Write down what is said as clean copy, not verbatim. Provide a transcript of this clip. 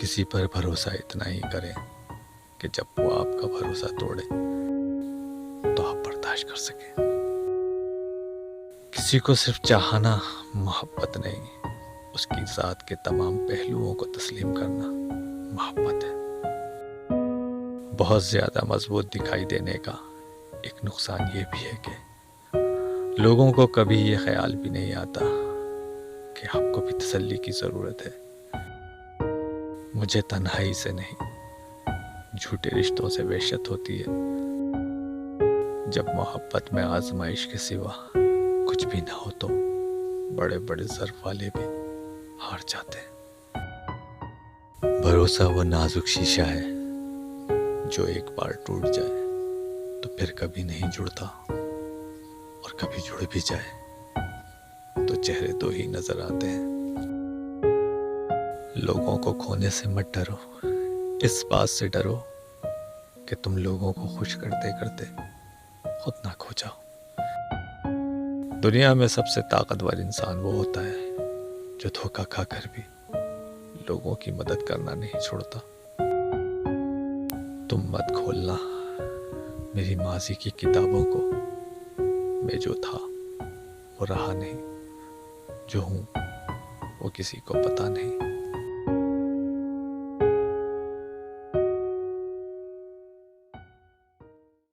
किसी पर भरोसा इतना ही करें कि जब वो आपका भरोसा तोड़े तो आप बर्दाश्त कर सकें। किसी को सिर्फ चाहना मोहब्बत नहीं, उसकी ज़ात के तमाम पहलुओं को तस्लीम करना मोहब्बत है। बहुत ज़्यादा मजबूत दिखाई देने का एक नुकसान ये भी है कि लोगों को कभी ये ख्याल भी नहीं आता कि आपको भी तसल्ली की ज़रूरत है। मुझे तन्हाई से नहीं, झूठे रिश्तों से वहशत होती है, जब मोहब्बत में आजमाइश के सिवा कुछ भी ना हो तो बड़े बड़े ज़र्फ वाले भी हार जाते हैं। भरोसा वो नाजुक शीशा है जो एक बार टूट जाए तो फिर कभी नहीं जुड़ता, और कभी जुड़ भी जाए तो चेहरे दो ही नजर आते हैं। लोगों को खोने से मत डरो, इस बात से डरो कि तुम लोगों को खुश करते करते खुद ना खो जाओ। दुनिया में सबसे ताकतवर इंसान वो होता है जो धोखा खाकर भी लोगों की मदद करना नहीं छोड़ता। तुम मत खोलना मेरी माजी की किताबों को, मैं जो था वो रहा नहीं, जो हूँ वो किसी को पता नहीं।